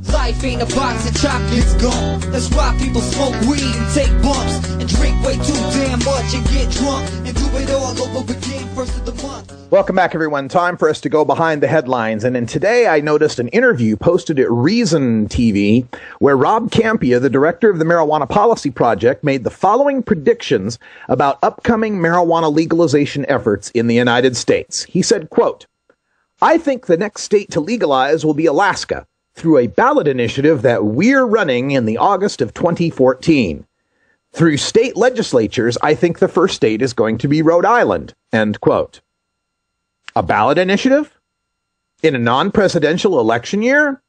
Life ain't a box of chocolates, gum. That's why people smoke weed and take bumps and drink way too damn much and get drunk and do it all over again first of the month. Welcome back, everyone. Time for us to go behind the headlines. And today I noticed an interview posted at Reason TV where Rob Kampia, the director of the Marijuana Policy Project, made the following predictions about upcoming marijuana legalization efforts in the United States. He said, quote, "I think the next state to legalize will be Alaska through a ballot initiative that we're running in the August of 2014. Through state legislatures, I think the first state is going to be Rhode Island." End quote. A ballot initiative? In a non-presidential election year?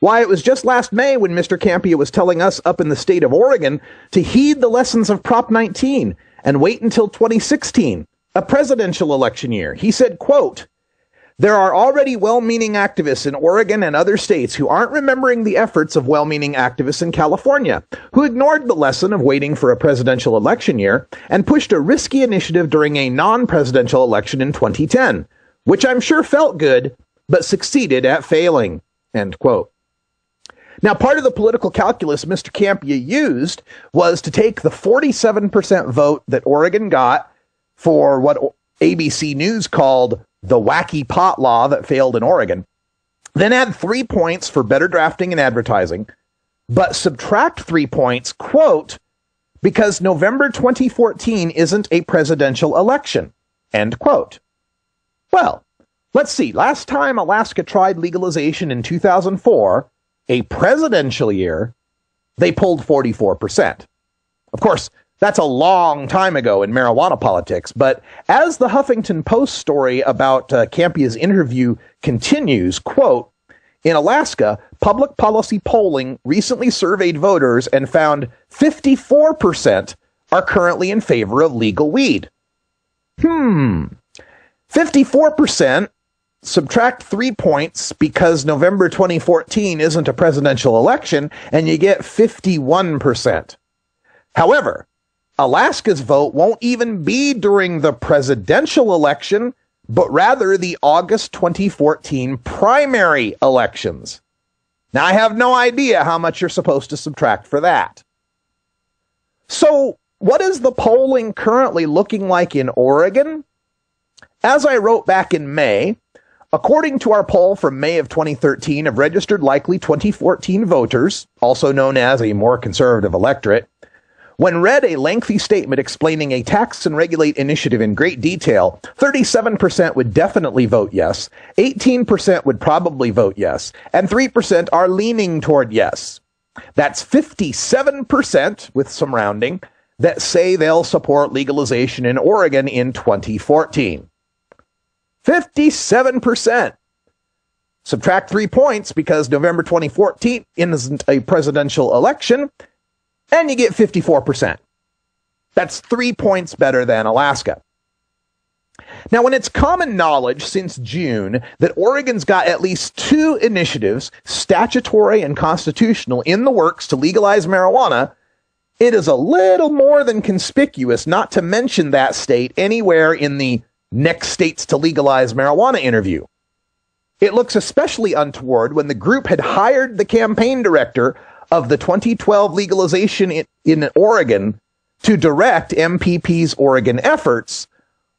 Why, it was just last May when Mr. Kampia was telling us up in the state of Oregon to heed the lessons of Prop 19 and wait until 2016, a presidential election year. He said, quote, "There are already well-meaning activists in Oregon and other states who aren't remembering the efforts of well-meaning activists in California, who ignored the lesson of waiting for a presidential election year and pushed a risky initiative during a non-presidential election in 2010, which I'm sure felt good, but succeeded at failing." End quote. Now, part of the political calculus Mr. Kampia used was to take the 47% vote that Oregon got for what ABC News called the wacky pot law that failed in Oregon, then add 3 points for better drafting and advertising, but subtract 3 points, quote, "because November 2014 isn't a presidential election," end quote. Well, let's see. Last time Alaska tried legalization in 2004, a presidential year, they pulled 44%. Of course, that's a long time ago in marijuana politics, but as the Huffington Post story about Kampia's interview continues, quote, "In Alaska, public policy polling recently surveyed voters and found 54% are currently in favor of legal weed." 54%, subtract 3 points because November 2014 isn't a presidential election, and you get 51%. However, Alaska's vote won't even be during the presidential election, but rather the August 2014 primary elections. Now, I have no idea how much you're supposed to subtract for that. So, what is the polling currently looking like in Oregon? As I wrote back in May, according to our poll from May of 2013 of registered likely 2014 voters, also known as a more conservative electorate, when read a lengthy statement explaining a tax and regulate initiative in great detail, 37% would definitely vote yes, 18% would probably vote yes, and 3% are leaning toward yes. That's 57%, with some rounding, that say they'll support legalization in Oregon in 2014. 57%. Subtract 3 points because November 2014 isn't a presidential election, and you get 54%. That's 3 points better than Alaska. Now, when it's common knowledge since June that Oregon's got at least 2 initiatives, statutory and constitutional, in the works to legalize marijuana, it is a little more than conspicuous not to mention that state anywhere in the next states to legalize marijuana interview. It looks especially untoward when the group had hired the campaign director of the 2012 legalization in Oregon to direct MPP's Oregon efforts,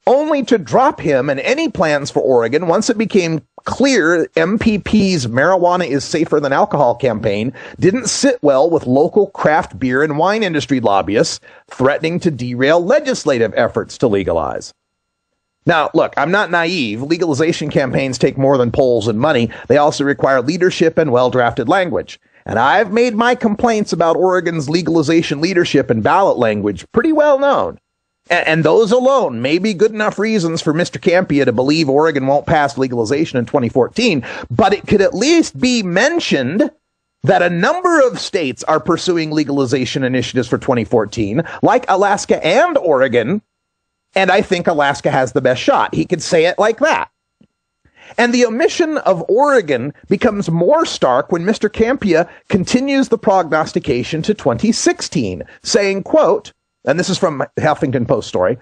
only to drop him and any plans for Oregon once it became clear MPP's marijuana is safer than alcohol campaign didn't sit well with local craft beer and wine industry lobbyists threatening to derail legislative efforts to legalize. Now, look, I'm not naive. Legalization campaigns take more than polls and money. They also require leadership and well-drafted language. And I've made my complaints about Oregon's legalization leadership and ballot language pretty well known. And those alone may be good enough reasons for Mr. Kampia to believe Oregon won't pass legalization in 2014, but it could at least be mentioned that a number of states are pursuing legalization initiatives for 2014, like Alaska and Oregon, and I think Alaska has the best shot. He could say it like that. And the omission of Oregon becomes more stark when Mr. Kampia continues the prognostication to 2016, saying, quote, and this is from Huffington Post story,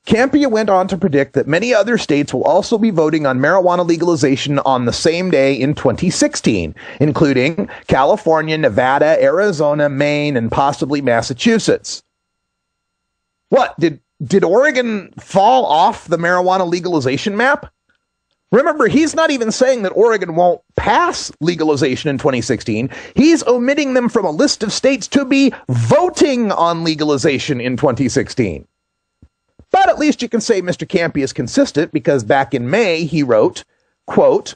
Kampia went on to predict that many other states will also be voting on marijuana legalization on the same day in 2016, including California, Nevada, Arizona, Maine, and possibly Massachusetts. What, did Oregon fall off the marijuana legalization map? Remember, he's not even saying that Oregon won't pass legalization in 2016. He's omitting them from a list of states to be voting on legalization in 2016. But at least you can say Mr. Kampia is consistent, because back in May he wrote, quote,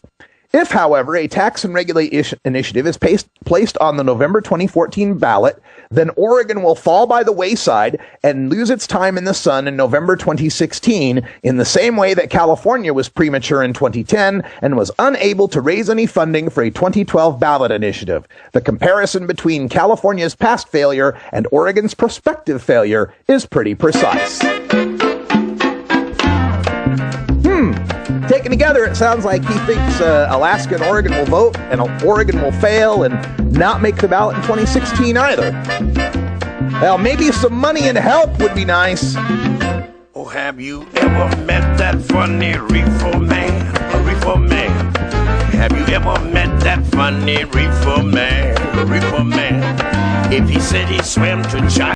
"If, however, a tax and regulation initiative is placed on the November 2014 ballot, then Oregon will fall by the wayside and lose its time in the sun in November 2016 in the same way that California was premature in 2010 and was unable to raise any funding for a 2012 ballot initiative. The comparison between California's past failure and Oregon's prospective failure is pretty precise." Taken together, it sounds like he thinks Alaska and Oregon will vote, and Oregon will fail and not make the ballot in 2016 either. Well, maybe some money and help would be nice. Oh, have you ever met that funny reefer man? A reefer man. Have you ever met that funny reefer man? A reefer man. If he said he swam to China,